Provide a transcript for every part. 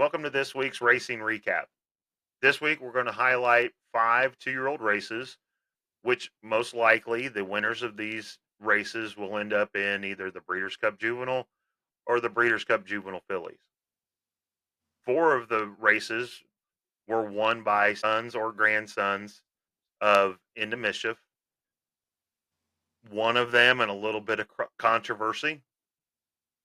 welcome to this week's racing recap. This week, we're going to highlight 5 2-year-old races, which most likely the winners of these races will end up in either the Breeders' Cup Juvenile or the Breeders' Cup Juvenile Fillies. 4 of the races were won by sons or grandsons of Into Mischief. One of them, and a little bit of controversy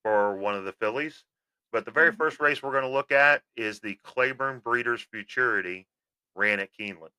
for one of the fillies. But the very first race we're going to look at is the Claiborne Breeders' Futurity, ran at Keeneland.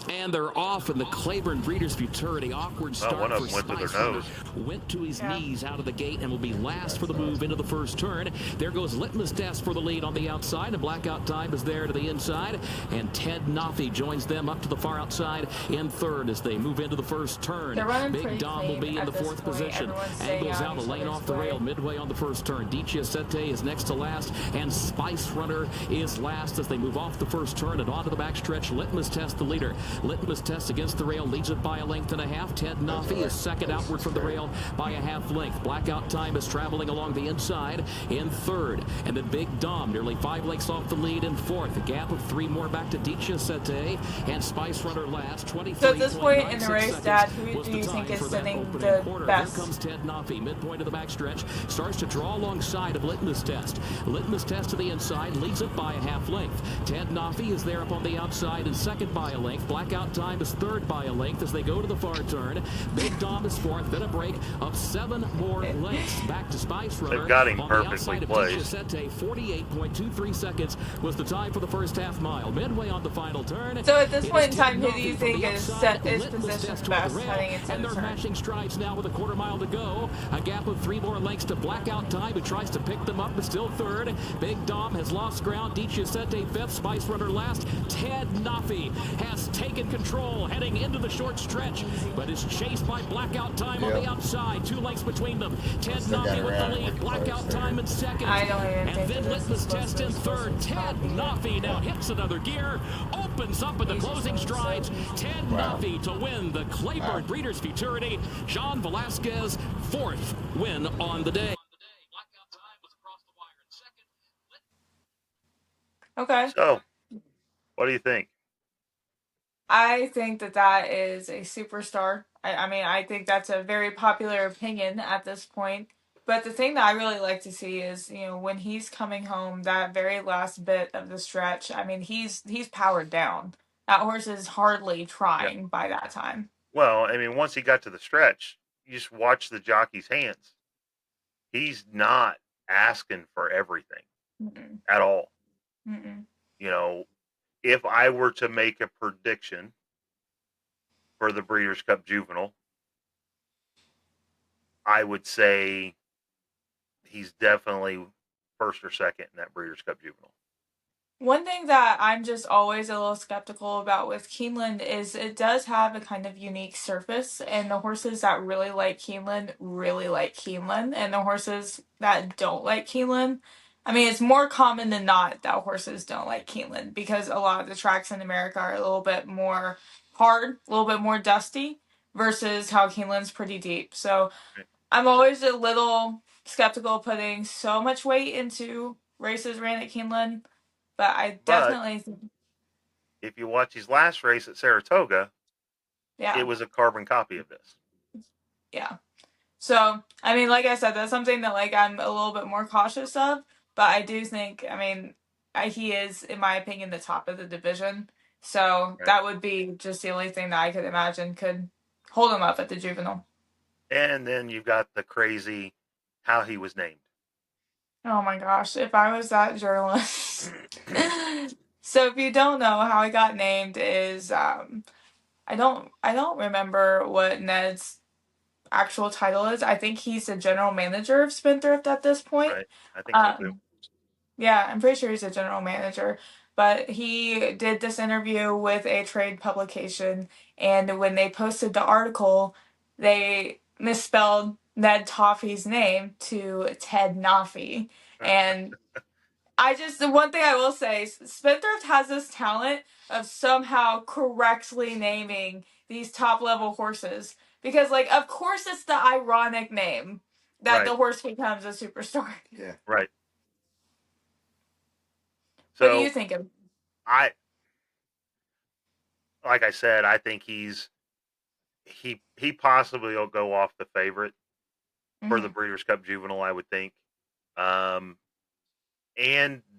And they're off in the Claiborne Breeders' Futurity. Awkward start for Spice Runner. Went to his knees out of the gate and will be last for the move into the first turn. There goes Litmus Test for the lead on the outside. And Blackout Time is there to the inside. And Ted Noffi joins them up to the far outside in third as they move into the first turn. Big Dom will be in the fourth position. Angles out a lane off the rail midway on the first turn. Declassified is next to last. And Spice Runner is last as they move off the first turn and onto the backstretch. Litmus Test the leader. Litmus Test against the rail, leads it by a length and a half. Ted Noffi is second outward from the rail by a half length. Blackout Time is traveling along the inside in third. And then Big Dom nearly 5 lengths off the lead in fourth. A gap of 3 more back to Declassified and Spice Runner last. 23. So at this point in the race, Dad, who do you think is sitting the best? Here comes Ted Noffi, midpoint of the backstretch. Starts to draw alongside of Litmus Test. Litmus Test to the inside, leads it by a half length. Ted Noffi is there up on the outside and second by a length. Blackout Time is third by a length as they go to the far turn. Big Dom is fourth, then a break of 7 more lengths. Back to Spice Runner. They've got him perfectly placed. 48.23 seconds was the time for the first half mile. Midway on the final turn. So at this point in time, who do you think is positioned best heading into and the they're turn? mashing strides now with a quarter mile to go. A gap of 3 more lengths to Blackout Time, who tries to pick them up, but still third. Big Dom has lost ground. Declassified fifth. Spice Runner last. Ted Noffi has taken control heading into the short stretch, but is chased by Blackout Time on the outside. 2 lengths between them. Ted Noffi with the lead. Blackout Time in second. I don't even and then Litmus Test in third. Ted Noffi now hits another gear, opens up in the closing strides. Ted Noffi to win the Claiborne Breeders' Futurity. John Velasquez, 4th win on the day. Okay. So, what do you think? I think that is a superstar. I mean, I think that's a very popular opinion at this point. But the thing that I really like to see is, when he's coming home, that very last bit of the stretch, I mean, he's powered down. That horse is hardly trying by that time. Well, I mean, once he got to the stretch, you just watch the jockey's hands. He's not asking for everything at all. If I were to make a prediction for the Breeders' Cup Juvenile, I would say he's definitely first or second in that Breeders' Cup Juvenile. One thing that I'm just always a little skeptical about with Keeneland is it does have a kind of unique surface, and the horses that really like Keeneland, and the horses that don't like Keeneland, I mean, it's more common than not that horses don't like Keeneland because a lot of the tracks in America are a little bit more hard, a little bit more dusty, versus how Keeneland's pretty deep. So I'm always a little skeptical of putting so much weight into races ran at Keeneland, but I definitely think... If you watch his last race at Saratoga, it was a carbon copy of this. Yeah. So, I mean, like I said, that's something that I'm a little bit more cautious of. But I do think, I mean, he is, in my opinion, the top of the division. So that would be just the only thing that I could imagine could hold him up at the juvenile. And then you've got the crazy how he was named. Oh my gosh, if I was that journalist. So if you don't know how he got named is, I don't remember what Ned's actual title is. I think he's the general manager of Spendthrift at this point. Right. I think so too. Yeah, I'm pretty sure he's a general manager. But he did this interview with a trade publication, and when they posted the article, they misspelled Ned Toffee's name to Ted Noffi. And the one thing I will say, Spendthrift has this talent of somehow correctly naming these top-level horses. Because, of course it's the ironic name. that the horse becomes a superstar. Yeah. Right. So, what do you So think of? like I said, I think he possibly will go off the favorite for the Breeders' Cup Juvenile, I would think. And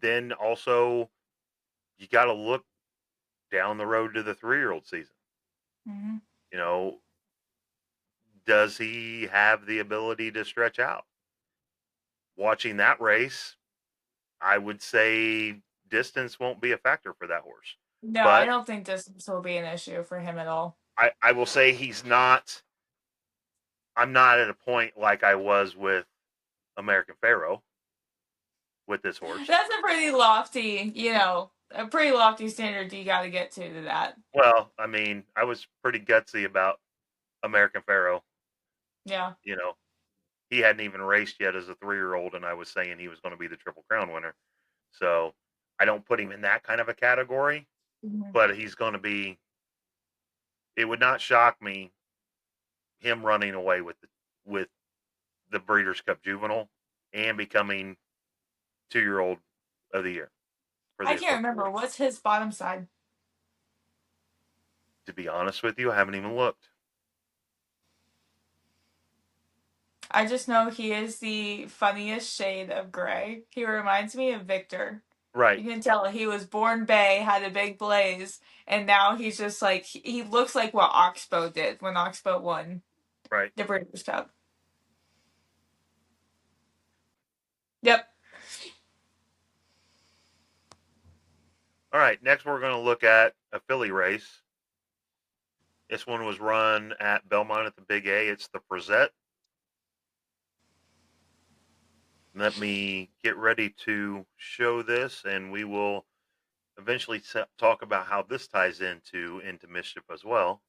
then also you got to look down the road to the 3-year-old season. Mm-hmm. You know, does he have the ability to stretch out? Watching that race, I would say distance won't be a factor for that horse. No, but I don't think distance will be an issue for him at all. I will say I'm not at a point like I was with American Pharaoh with this horse. That's a pretty lofty, a pretty lofty standard you got to get to that. Well, I mean, I was pretty gutsy about American Pharaoh. Yeah. You know, he hadn't even raced yet as a 3-year-old, and I was saying he was going to be the Triple Crown winner. So I don't put him in that kind of a category, but he's going to be. It would not shock me him running away with the Breeders' Cup Juvenile and becoming 2-year-old of the year. I can't remember. What's his bottom side? To be honest with you, I haven't even looked. I just know he is the funniest shade of gray. He reminds me of Victor. Right. You can tell he was born bay, had a big blaze, and now he's just like, he looks like what Oxbow did when Oxbow won the Breeders' Cup. Yep. All right, next we're going to look at a filly race. This one was run at Belmont at the Big A. It's the Frizette. Let me get ready to show this, and we will eventually talk about how this ties into Mischief as well.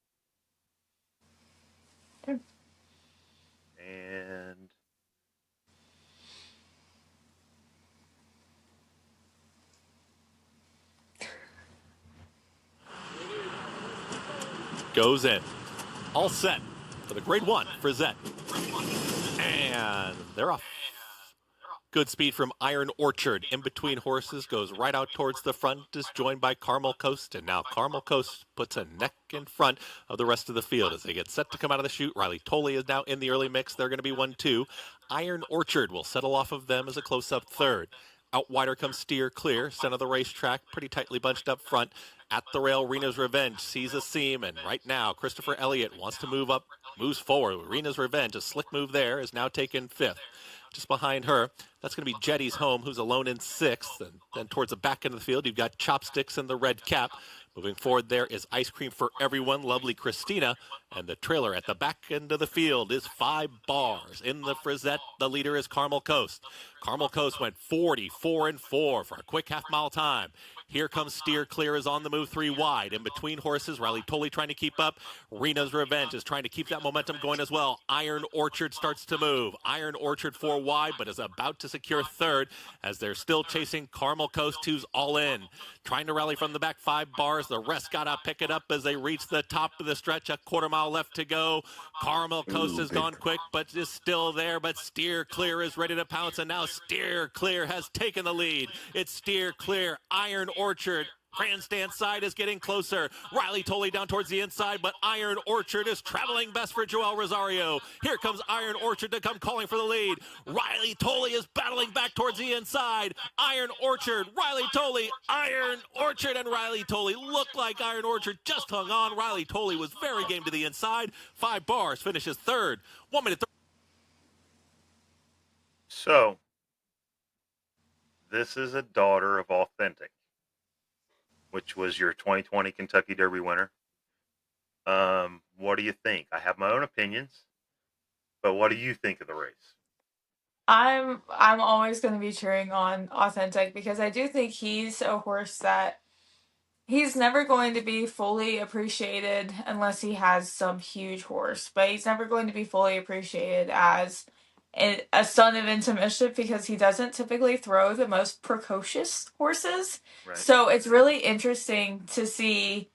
Okay. And goes in. All set for the grade 1 Frizette. And they're off. Good speed from Iron Orchard. In between horses, goes right out towards the front, is joined by Carmel Coast. And now Carmel Coast puts a neck in front of the rest of the field as they get set to come out of the chute. Riley Tolley is now in the early mix. They're going to be 1-2. Iron Orchard will settle off of them as a close-up third. Out wider comes Steer Clear, center of the racetrack, pretty tightly bunched up front. At the rail, Rena's Revenge sees a seam, and right now, Christopher Elliott wants to move up, moves forward. Rena's Revenge, a slick move there, is now taken 5th. Just behind her, that's going to be Jetty's Home, who's alone in 6th. And then towards the back end of the field, you've got Chopsticks and the Red Cap. Moving forward there is Ice Cream for Everyone, Lovely Christina. And the trailer at the back end of the field is 5 bars. In the Frizette, the leader is Carmel Coast. Carmel Coast went 44-4 for a quick half-mile time. Here comes Steer Clear, is on the move 3 wide. In between horses, Riley Tolley trying to keep up. Rena's Revenge is trying to keep that momentum going as well. Iron Orchard starts to move. Iron Orchard 4 wide, but is about to secure 3rd as they're still chasing Carmel Coast, who's all in. Trying to rally from the back 5 bars. The rest got to pick it up as they reach the top of the stretch. A quarter-mile left to go. Carmel Coast has gone quick, but is still there. But Steer Clear is ready to pounce, and now Steer Clear has taken the lead. It's Steer Clear, Iron Orchard. Grandstand side is getting closer. Riley Tolley down towards the inside, but Iron Orchard is traveling best for Joel Rosario. Here comes Iron Orchard to come calling for the lead. Riley Tolley is battling back towards the inside. Iron Orchard, Riley Tolley, Iron Orchard, and Riley Tolley looked like Iron Orchard just hung on. Riley Tolley was very game to the inside. 5 bars, finishes 3rd. 1 minute. So, this is a daughter of Authentic, which was your 2020 Kentucky Derby winner. What do you think? I have my own opinions, but what do you think of the race? I'm always going to be cheering on Authentic because I do think he's a horse that he's never going to be fully appreciated unless he has some huge horse, but he's never going to be fully appreciated as a son of Into Mischief because he doesn't typically throw the most precocious horses. Right. So it's really interesting to see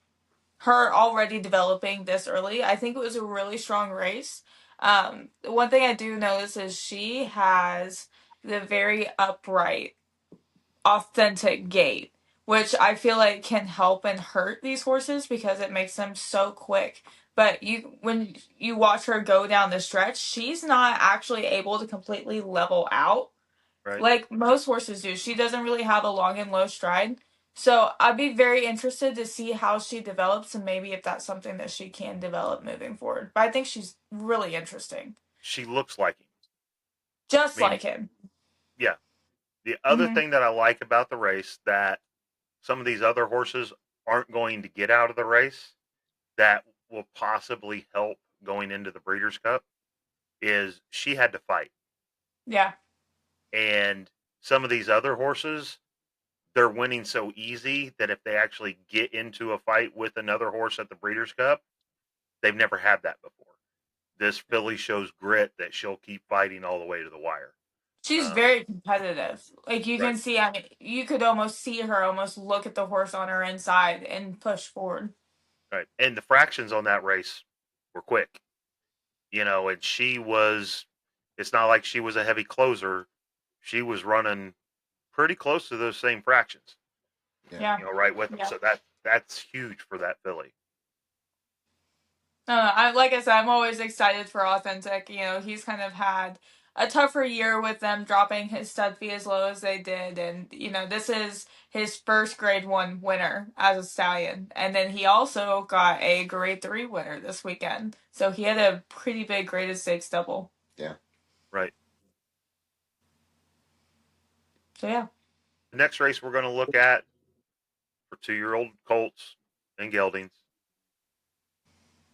her already developing this early. I think it was a really strong race. One thing I do notice is she has the very upright, authentic gait, which I feel like can help and hurt these horses because it makes them so quick. But when you watch her go down the stretch, she's not actually able to completely level out like most horses do. She doesn't really have a long and low stride. So I'd be very interested to see how she develops and maybe if that's something that she can develop moving forward. But I think she's really interesting. She looks like him. Just like him. Yeah. The other thing that I like about the race that some of these other horses aren't going to get out of the race that will possibly help going into the Breeders' Cup is she had to fight. Yeah. And some of these other horses, they're winning so easy that if they actually get into a fight with another horse at the Breeders' Cup, they've never had that before. This filly shows grit that she'll keep fighting all the way to the wire. She's very competitive. Like you can see, I mean, you could almost see her almost look at the horse on her inside and push forward. Right. And the fractions on that race were quick. And it's not like she was a heavy closer. She was running pretty close to those same fractions. Yeah. Right with them. Yeah. So that's huge for that filly. Like I said, I'm always excited for Authentic. He's kind of had a tougher year with them dropping his stud fee as low as they did. And, this is his first grade 1 winner as a stallion. And then he also got a grade 3 winner this weekend. So he had a pretty big graded stakes double. Yeah. Right. So, yeah. The next race we're going to look at for 2-year-old colts and geldings,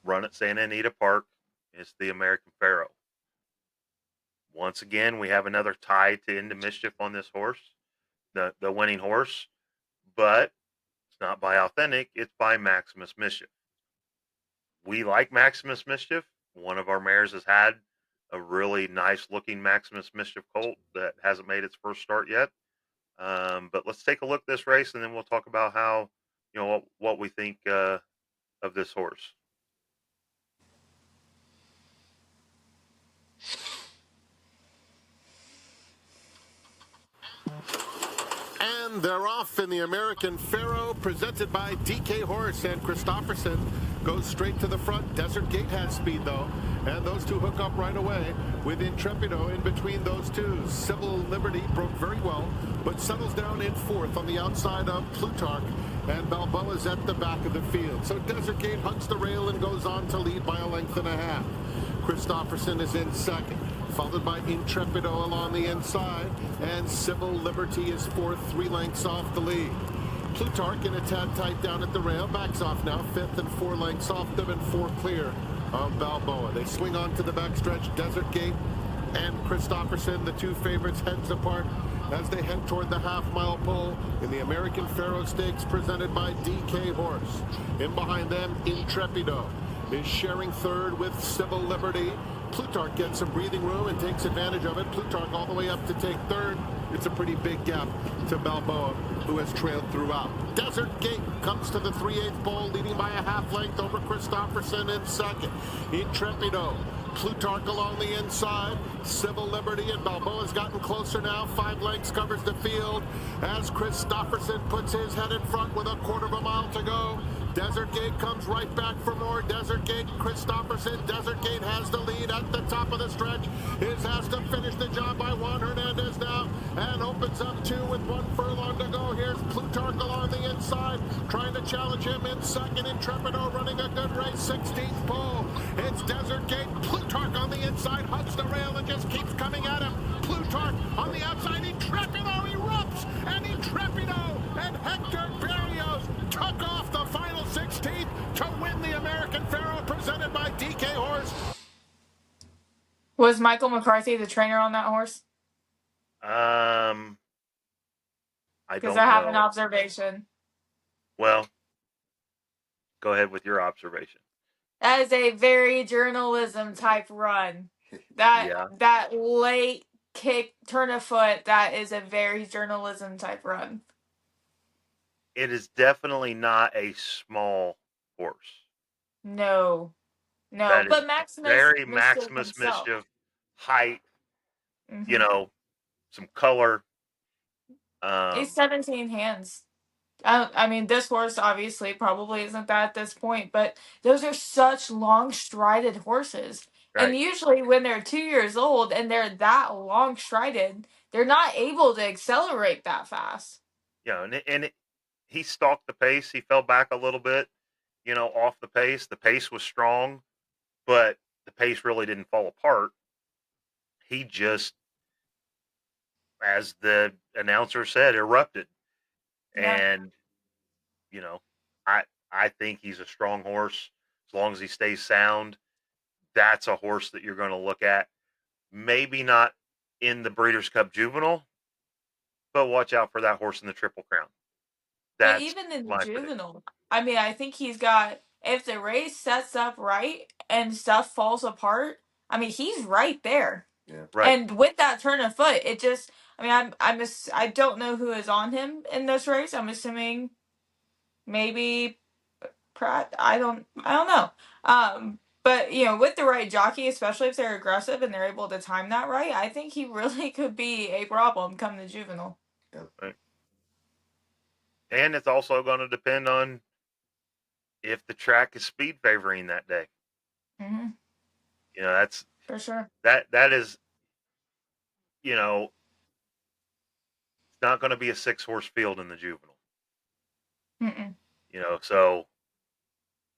run at Santa Anita Park, is the American Pharoah. Once again, we have another tie to Into Mischief on this horse, the winning horse, but it's not by Authentic, it's by Maximus Mischief. We like Maximus Mischief. One of our mares has had a really nice looking Maximus Mischief colt that hasn't made its first start yet. But let's take a look at this race and then we'll talk about how, what we think of this horse. And they're off in the American Pharoah, presented by DK Horse, and Christopherson goes straight to the front. Desert Gate has speed, though, and those two hook up right away with Intrepido in between those two. Civil Liberty broke very well, but settles down in 4th on the outside of Plutarch, and Balboa's at the back of the field. So Desert Gate hugs the rail and goes on to lead by a length and a half. Christopherson is in 2nd, followed by Intrepido along the inside, and Civil Liberty is 4th, 3 lengths off the lead. Plutarch in a tad tight down at the rail, backs off now, 5th and 4 lengths off them, and 4 clear of Balboa. They swing on to the backstretch. Desert Gate and Christopherson, the two favorites, heads apart as they head toward the half-mile pole in the American Pharoah Stakes presented by DK Horse. In behind them, Intrepido is sharing 3rd with Civil Liberty. Plutarch gets some breathing room and takes advantage of it. Plutarch all the way up to take 3rd. It's a pretty big gap to Balboa, who has trailed throughout. Desert Gate comes to the 3/8 pole, leading by a half length over Christopherson in 2nd. Intrepido, Plutarch along the inside, Civil Liberty, and Balboa's gotten closer now. 5 lengths covers the field as Christopherson puts his head in front with a 1/4 mile to go. Desert Gate comes right back for more. Desert Gate, Christopherson. Desert Gate has the lead at the top of the stretch. Has to finish the job by Juan Hernandez now and opens up 2 with 1 furlong to go. Here's Plutarch along the inside, trying to challenge him in 2nd. Intrepido running a good race, 16th pole. It's Desert Gate. Plutarch on the inside, hugs the rail and just keeps coming at him. Plutarch on the outside. Intrepido erupts, and Intrepido and Hector Berrios took off the final 16th to win the American Pharoah, presented by DK Horse. Was Michael McCarthy the trainer on that horse? I don't know. Because I have an observation. Well, go ahead with your observation. That is a very journalism type run. That late kick, turn of foot, that is a very journalism type run. It is definitely not a small horse. No. No, That is but Maximus very Mischief Maximus himself. Mischief, height, Mm-hmm. some color. He's 17 hands. I mean, this horse obviously probably isn't that at this point, but those are such long strided horses. Right. And usually when they're 2 years old and they're that long strided, they're not able to accelerate that fast. He stalked the pace. He fell back a little bit, off the pace. The pace was strong, but the pace really didn't fall apart. He just, as the announcer said, erupted. Yeah. And, I think he's a strong horse as long as he stays sound. That's a horse that you're going to look at. Maybe not in the Breeders' Cup Juvenile, but watch out for that horse in the Triple Crown. But That's even in the my prediction. juvenile, I mean, I think he's got, if the race sets up right and stuff falls apart, I mean, he's right there. Yeah. Right. And with that turn of foot, it just, I mean, I don't know who is on him in this race. I'm assuming maybe Pratt. I don't know. But with the right jockey, especially if they're aggressive and they're able to time that right, I think he really could be a problem come the juvenile. Yep. Right. And it's also going to depend on if the track is speed favoring that day. Mm-hmm. That's for sure. That is, it's not going to be a 6-horse field in the juvenile. Mm-mm. So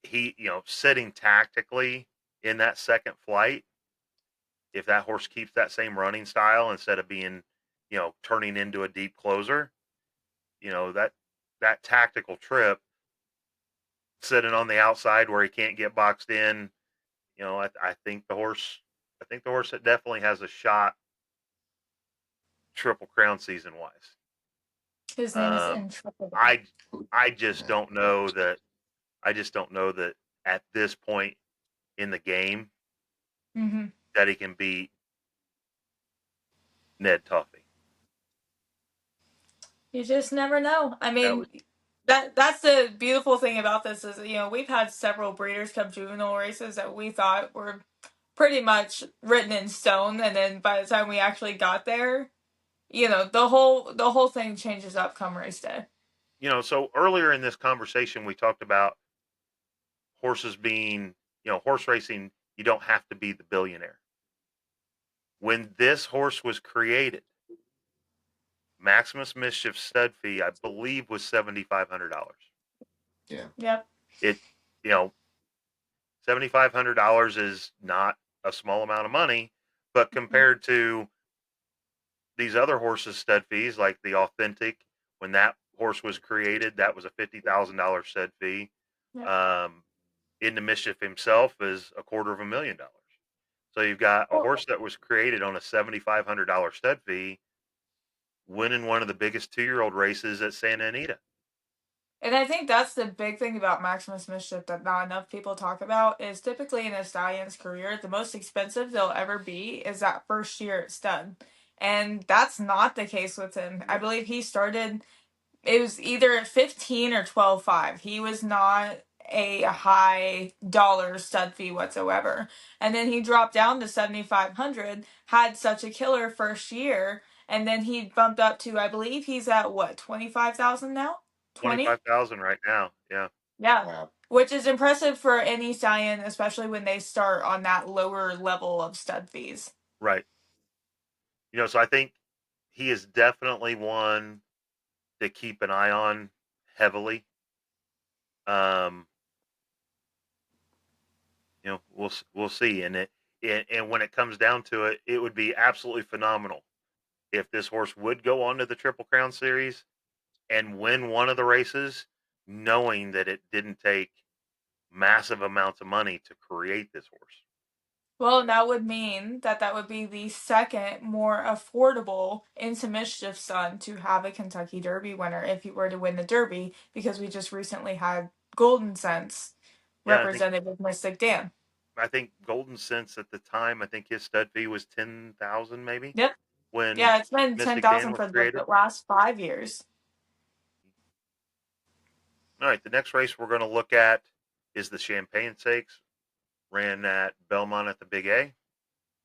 he, sitting tactically in that second flight, if that horse keeps that same running style instead of being, turning into a deep closer, that tactical trip, sitting on the outside where he can't get boxed in, I think the horse that definitely has a shot Triple Crown season wise. His name is in Triple. I just don't know that. I just don't know that at this point in the game that he can beat Ned Toffee. You just never know. I mean, that's the beautiful thing about this is, we've had several Breeders' Cup Juvenile races that we thought were pretty much written in stone, and then by the time we actually got there, the whole thing changes up come race day. So earlier in this conversation, we talked about horses being, horse racing, you don't have to be the billionaire. When this horse was created, Maximus Mischief's stud fee, I believe, was $7,500. Yeah. Yep. It, $7,500 is not a small amount of money, but compared to these other horses' stud fees, like the Authentic, when that horse was created, that was a $50,000 stud fee. Yep. Into Mischief himself is $250,000. So you've got a horse that was created on a $7,500 stud fee, winning one of the biggest 2-year-old races at Santa Anita. And I think that's the big thing about Maximus Mischief that not enough people talk about is typically in a stallion's career, the most expensive they'll ever be is that first year at stud. And that's not the case with him. I believe he started, it was either 15 or 12.5. He was not a high dollar stud fee whatsoever. And then he dropped down to 7,500, had such a killer first year, and then he bumped up to, I believe he's at what, 25,000 now? 25,000 right now. Yeah. Yeah. Wow. Which is impressive for any stallion, especially when they start on that lower level of stud fees. Right. So I think he is definitely one to keep an eye on heavily. We'll see. And when it comes down to it, it would be absolutely phenomenal if this horse would go on to the Triple Crown Series and win one of the races, knowing that it didn't take massive amounts of money to create this horse. Well, that would mean that would be the second more affordable Into Mischief son to have a Kentucky Derby winner if he were to win the Derby, because we just recently had Golden Sense represented with Mystic Dan. I think Golden Sense at the time, I think his stud fee was 10,000 maybe. Yep. It's been 10,000 for the last 5 years. All right, the next race we're going to look at is the Champagne Stakes. ran at Belmont at the Big A.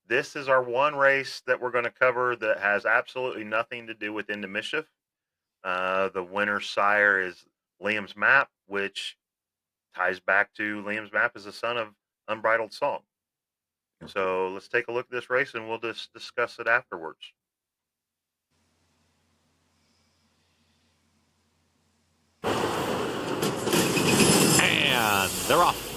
This is our one race that we're going to cover that has absolutely nothing to do with Into Mischief. The winner's sire is Liam's Map, which ties back to Liam's Map as the son of Unbridled Song. So let's take a look at this race and we'll just discuss it afterwards. And they're off.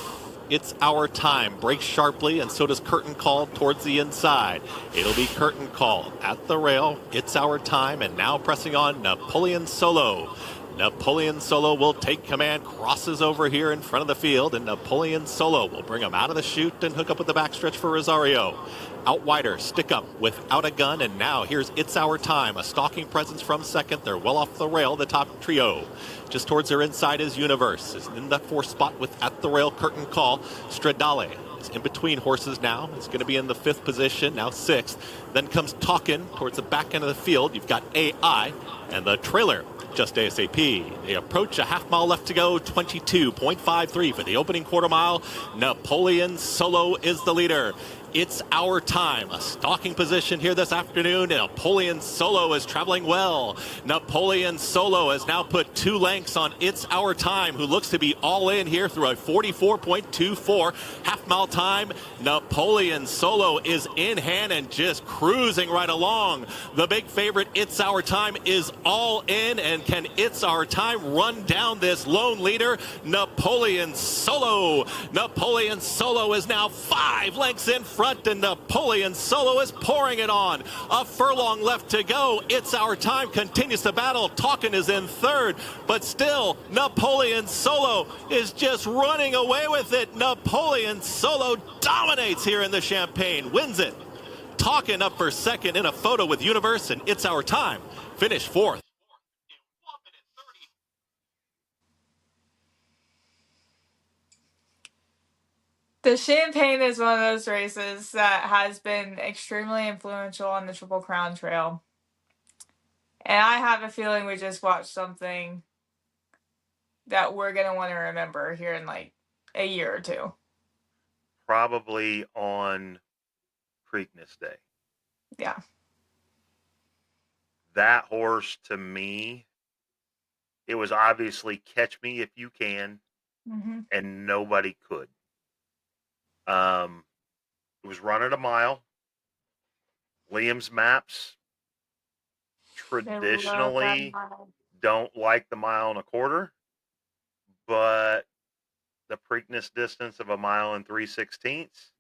It's Our Time breaks sharply, and so does Curtain Call towards the inside. It'll be Curtain Call at the rail. It's Our Time, and now pressing on Napoleon Solo. Napoleon Solo will take command, crosses over here in front of the field, and Napoleon Solo will bring him out of the chute and hook up with the backstretch for Rosario. Out wider, Stick Up without a gun, and now here's It's Our Time, a stalking presence from second. They're well off the rail, the top trio. Just towards their inside is Universe. Is in the fourth spot with At the Rail, Curtain Call. Stradale is in between horses now. It's going to be in the fifth position, now sixth. Then comes Talkin' towards the back end of the field. You've got AI and the trailer, Just ASAP. They approach, a half mile left to go, 22.53 for the opening quarter mile. Napoleon Solo is the leader. It's Our Time, a stalking position here this afternoon. Napoleon Solo is traveling well. Napoleon Solo has now put 2 lengths on It's Our Time, who looks to be all in here through a 44.24 half-mile time. Napoleon Solo is in hand and just cruising right along. The big favorite, It's Our Time, is all in, and can It's Our Time run down this lone leader, Napoleon Solo? Napoleon Solo is now 5 lengths in front, and Napoleon Solo is pouring it on. A furlong left to go. It's Our Time continues to battle. Talkin' is in third, but still Napoleon Solo is just running away with it. Napoleon Solo dominates here in the Champagne, wins it. Talkin' up for second in a photo with Universe, and It's Our Time finished fourth. The Champagne is one of those races that has been extremely influential on the Triple Crown Trail. And I have a feeling we just watched something that we're going to want to remember here in like a year or two. Probably on Preakness Day. Yeah. That horse, to me, it was obviously catch me if you can, and nobody could. It was running a mile. Liam's Maps traditionally don't like the 1.25 miles, but the Preakness distance of 1 3/16 miles,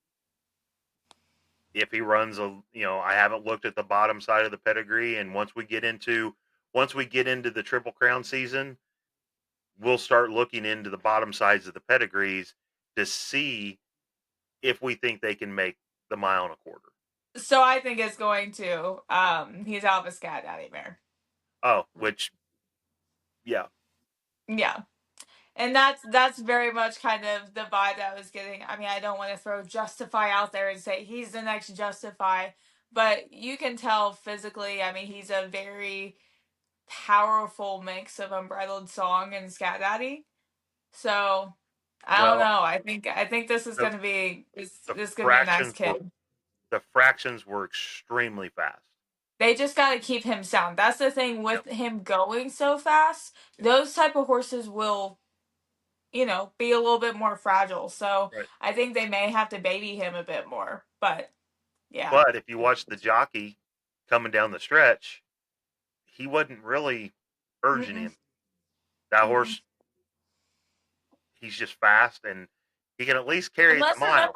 if he runs I haven't looked at the bottom side of the pedigree, and once we get into the Triple Crown season, we'll start looking into the bottom sides of the pedigrees to see if we think they can make the 1.25 miles. So I think it's going to. He's out of a Scat Daddy mare. Oh, which, yeah. Yeah. And that's very much kind of the vibe that I was getting. I mean, I don't want to throw Justify out there and say he's the next Justify, but you can tell physically, I mean, he's a very powerful mix of Unbridled Song and Scat Daddy. So I don't know. I think this is going to be this going to be a nice kid. The fractions were extremely fast. They just got to keep him sound. That's the thing with him going so fast. Those type of horses will, be a little bit more fragile. So I think they may have to baby him a bit more. But yeah. But if you watch the jockey coming down the stretch, he wasn't really urging him. That horse, he's just fast, and he can at least carry the mile.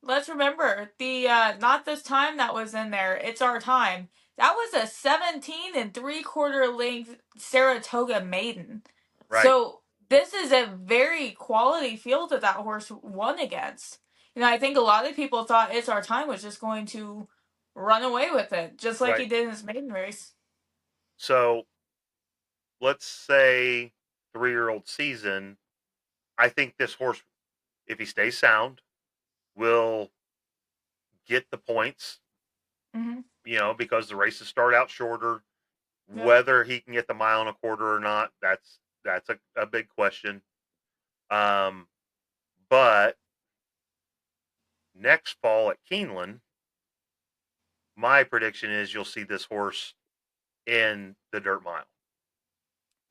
Let's remember the Not This Time that was in there. It's Our Time. That was a 17 3/4 length Saratoga maiden. Right. So this is a very quality field that horse won against. I think a lot of people thought It's Our Time was just going to run away with it, just like he did in his maiden race. So let's say 3-year-old season, I think this horse, if he stays sound, will get the points, because the races start out shorter. Yep. Whether he can get the 1.25 miles or not, that's a big question. But next fall at Keeneland, my prediction is you'll see this horse in the dirt mile.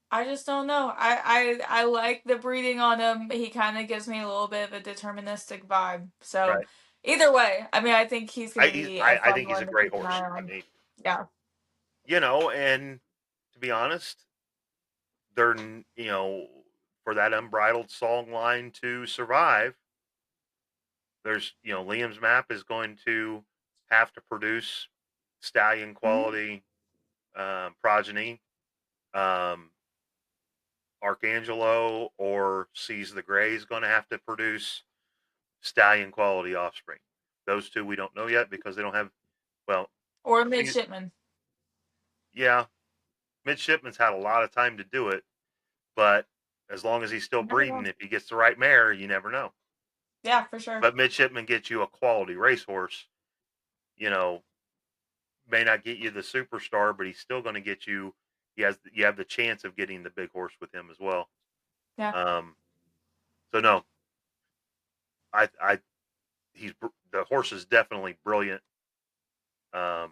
I just don't know. I like the breeding on him. He kind of gives me a little bit of a deterministic vibe. So Right. either way, I mean, I think he's going to be a fun think he's one a to great keep an horse. eye on. Yeah. And to be honest, they're, for that unbridled song line to survive, there's, Liam's Map is going to have to produce stallion quality progeny. Archangelo or Seize the Gray is going to have to produce stallion quality offspring. Those two we don't know yet because they don't have, or Midshipman. Yeah, Midshipman's had a lot of time to do it, but as long as he's still breeding, if he gets the right mare, you never know. Yeah, for sure. But Midshipman gets you a quality racehorse. May not get you the superstar, but he's still going to get you. You have the chance of getting the big horse with him as well. Yeah. So no, the horse is definitely brilliant. And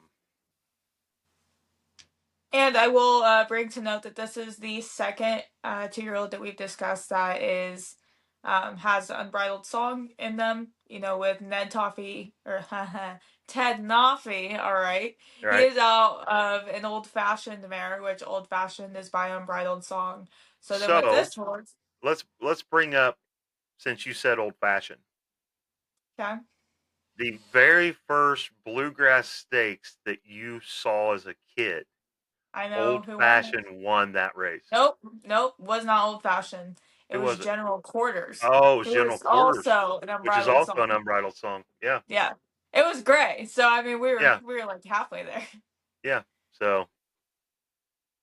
I will bring to note that this is the second 2-year-old that we've discussed that is has the unbridled song in them. With Ned Toffee or Ted Noffee. All right, he is out of an old fashioned mare, which old fashioned is by unbridled song. So then with this horse, let's bring up, since you said old fashioned. Okay. The very first Bluegrass Stakes that you saw as a kid, I know Old Fashioned won that race. Nope, was not Old Fashioned. It was General Quarters. Oh, it was General Quarters, also an unbridled which is also song. an unbridled song. Yeah. Yeah, it was gray. So I mean, we were like halfway there. Yeah. So.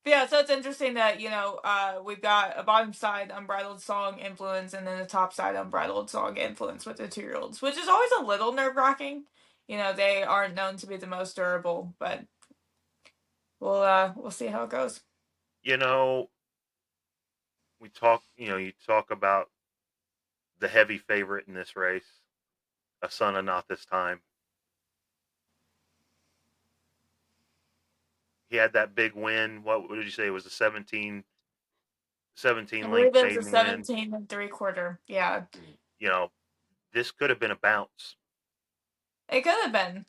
Yeah, so it's interesting that we've got a bottom side unbridled song influence and then a top side unbridled song influence with the 2-year-olds, which is always a little nerve-wracking. They aren't known to be the most durable, but we'll see how it goes. We talk. You talk about the heavy favorite in this race, a son of Not This Time. He had that big win. What did you say? It was a 17 length maiden win. 17 3/4. Yeah. This could have been a bounce. It could have been.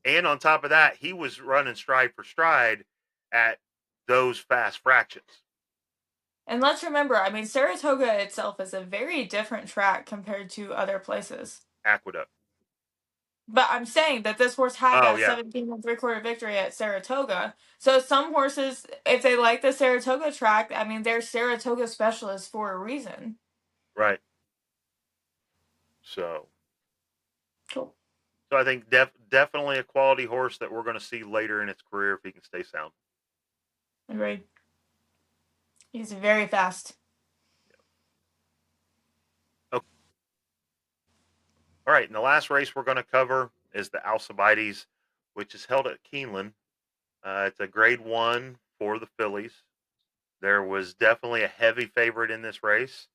And on top of that, he was running stride for stride at those fast fractions. And let's remember, I mean, Saratoga itself is a very different track compared to other places. Aqueduct. But I'm saying that this horse had that 17 3/4 victory at Saratoga. So some horses, if they like the Saratoga track, I mean, they're Saratoga specialists for a reason. Right. So. Cool. So I think definitely a quality horse that we're going to see later in its career if he can stay sound. Agreed. He's very fast. Okay. All right, and the last race we're going to cover is the Alcibiades, which is held at Keeneland. It's a Grade 1 for the fillies. There was definitely a heavy favorite in this race.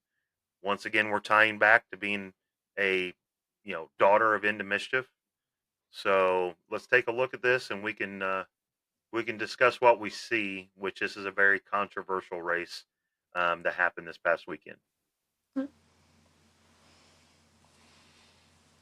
Once again, we're tying back to being a daughter of Into Mischief. So let's take a look at this, and we can discuss what we see, which this is a very controversial race that happened this past weekend.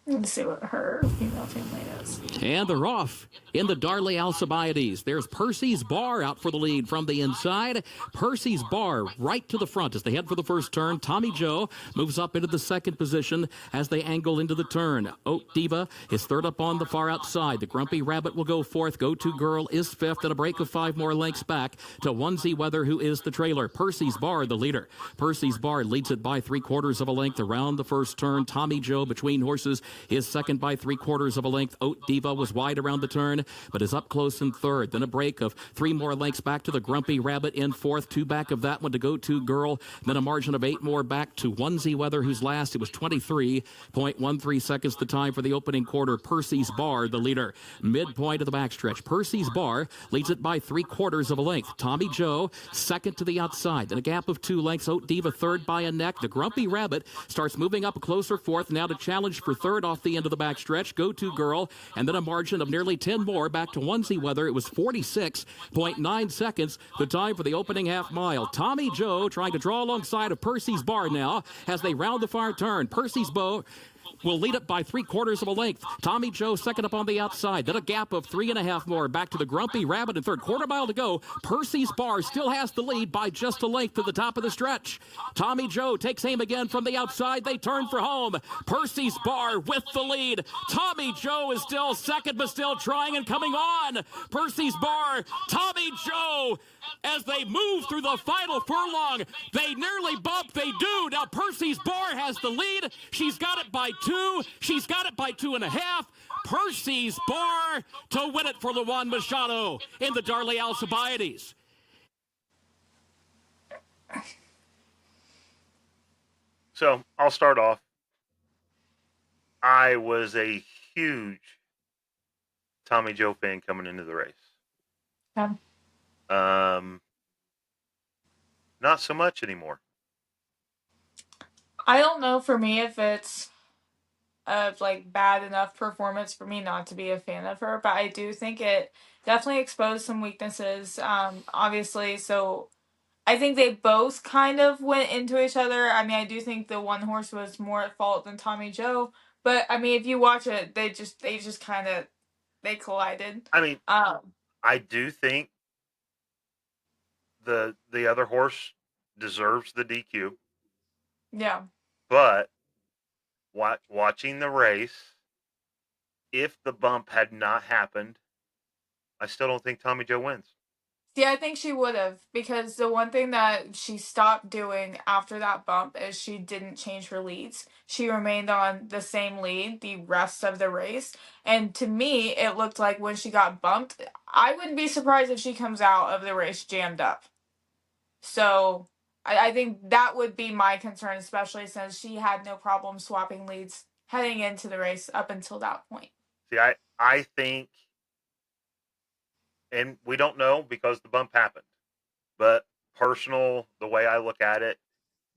Let's see what her female family is. And they're off in the Darley Alcibiades. There's Percy's Bar out for the lead from the inside. Percy's Bar right to the front as they head for the first turn. Tommy Joe moves up into the second position as they angle into the turn. Oat Diva is third up on the far outside. The Grumpy Rabbit will go fourth. Go-To Girl is fifth, and a break of 5 more lengths back to Onesie Weather, who is the trailer. Percy's Bar, the leader. Percy's Bar leads it by 3/4 of a length around the first turn. Tommy Joe between horses is second by 3/4 of a length. Oat Diva was wide around the turn, but is up close in third. Then a break of 3 more lengths back to the Grumpy Rabbit in fourth. 2 back of that one to Go-To Girl. Then a margin of 8 more back to Onesie Weather, who's last. It was 23.13 seconds the time for the opening quarter. Percy's Bar, the leader. Midpoint of the backstretch. Percy's Bar leads it by 3/4 of a length. Tommy Joe second to the outside. Then a gap of 2 lengths. Oat Diva third by a neck. The Grumpy Rabbit starts moving up closer fourth. Now to challenge for third off the end of the backstretch. Go-To Girl, and then a margin of nearly 10 more back to Onesie Weather. It was 46.9 seconds, the time for the opening half mile. Tommy Joe trying to draw alongside of Percy's Bar now as they round the far turn. Percy's Bow will lead it by 3/4 of a length. Tommy Joe second up on the outside. Then a gap of 3.5 more back to the Grumpy Rabbit in third. Quarter mile to go. Percy's Bar still has the lead by just a length to the top of the stretch. Tommy Joe takes aim again from the outside. They turn for home. Percy's Bar with the lead. Tommy Joe is still second, but still trying and coming on. Percy's Bar, Tommy Joe, as they move through the final furlong. They nearly bump. They do. Now Percy's Bar has the lead. She's got it by 2. She's got it by 2.5. Percy's Bar to win it for the Juan Machado in the Darley Alcibiades. So I'll start off. I was a huge Tommy Joe fan coming into the race. Yeah. Not so much anymore. I don't know for me if it's a bad enough performance for me not to be a fan of her, but I do think it definitely exposed some weaknesses. Obviously, so I think they both kind of went into each other. I mean, I do think the one horse was more at fault than Tommy Joe, but I mean, if you watch it, they just kind of collided. I mean, I do think the other horse deserves the DQ. Yeah. But watching the race, if the bump had not happened, I still don't think Tommy Joe wins. See, I think she would have, because the one thing that she stopped doing after that bump is she didn't change her leads. She remained on the same lead the rest of the race. And to me, it looked like when she got bumped, I wouldn't be surprised if she comes out of the race jammed up. So I think that would be my concern, especially since she had no problem swapping leads heading into the race up until that point. See, I think, and we don't know because the bump happened, but the way I look at it,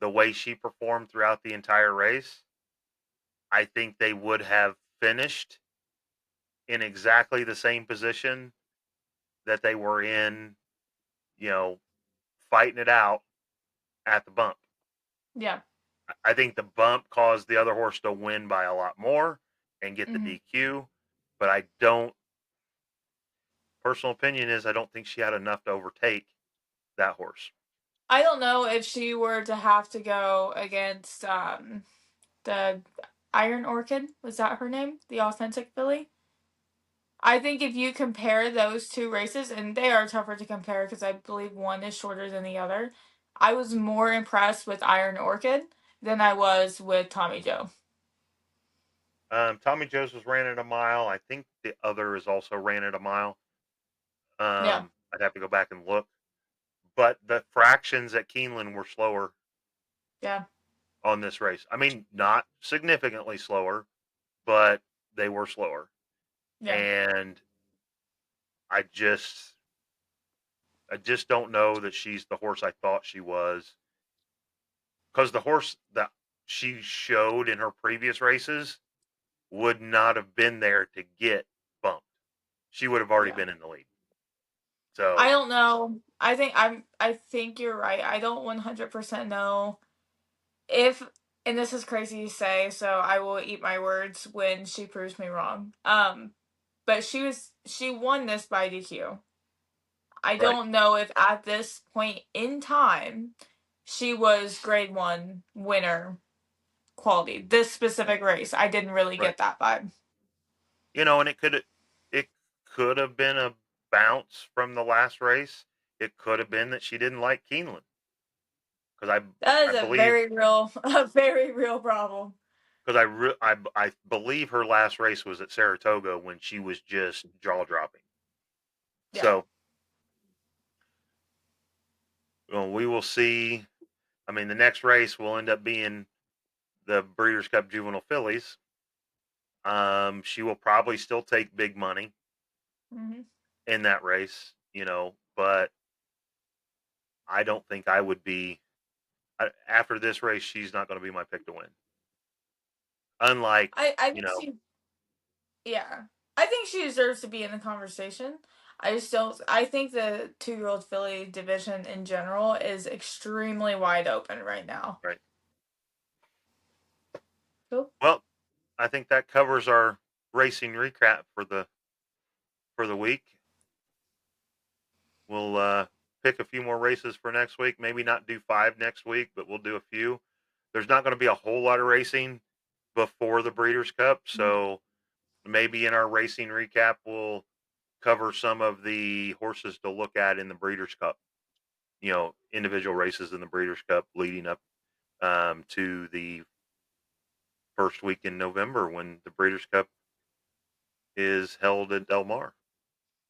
the way she performed throughout the entire race, I think they would have finished in exactly the same position that they were in, fighting it out at the bump. Yeah. I think the bump caused the other horse to win by a lot more and get the DQ, but I don't. Personal opinion is I don't think she had enough to overtake that horse. I don't know if she were to have to go against the Iron Orchid. Was that her name? The Authentic filly? I think if you compare those two races, and they are tougher to compare because I believe one is shorter than the other, I was more impressed with Iron Orchid than I was with Tommy Joe. Tommy Joe's was ran at a mile. I think the other is also ran at a mile. Yeah. I'd have to go back and look. But the fractions at Keeneland were slower. Yeah. On this race. I mean, not significantly slower, but they were slower. Yeah. And I just don't know that she's the horse I thought she was. Because the horse that she showed in her previous races would not have been there to get bumped. She would have already been in the lead. So I don't know. I think you're right. I don't 100% know if, and this is crazy to say, so I will eat my words when she proves me wrong. But she won this by DQ. I don't know if at this point in time she was grade 1 winner quality. This specific race, I didn't really get that vibe. And it could have been a bounce from the last race. It could have been that she didn't like Keeneland. Because that is a very real problem. Because I believe her last race was at Saratoga when she was just jaw dropping. Yeah. So, we will see. I mean, the next race will end up being the Breeders' Cup Juvenile Fillies. She will probably still take big money in that race, but I don't think I would be. After this race, she's not going to be my pick to win. Unlike, I you think know, she, yeah, I think she deserves to be in the conversation. I just don't. I think the 2-year-old filly division in general is extremely wide open right now. right. Cool. Well, I think that covers our racing recap for the week. We'll pick a few more races for next week. Maybe not do 5 next week, but we'll do a few. There's not going to be a whole lot of racing before the Breeders' Cup, so maybe in our racing recap we'll cover some of the horses to look at in the Breeders' Cup. You know, individual races in the Breeders' Cup leading up to the first week in November when the Breeders' Cup is held at Del Mar.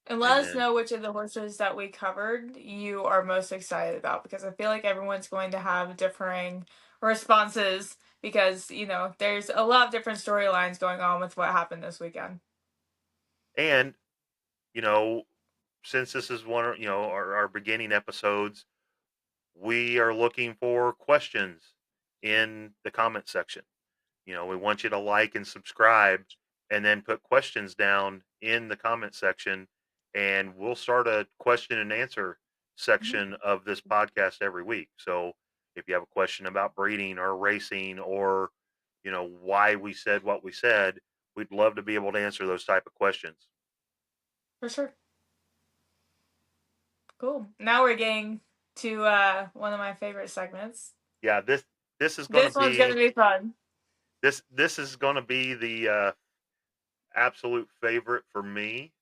And let us know which of the horses that we covered you are most excited about, because I feel like everyone's going to have differing responses because, you know, there's a lot of different storylines going on with what happened this weekend. And, you know, since this is one, you know, our beginning episodes, we are looking for questions in the comment section. You know, we want you to like and subscribe and then put questions down in the comment section, and we'll start a question and answer section of this podcast every week. So if you have a question about breeding or racing or, you know, why we said what we said, we'd love to be able to answer those type of questions. For sure. Cool. Now we're getting to one of my favorite segments. Yeah, this is going to be, one's going to be fun. This is going to be the absolute favorite for me.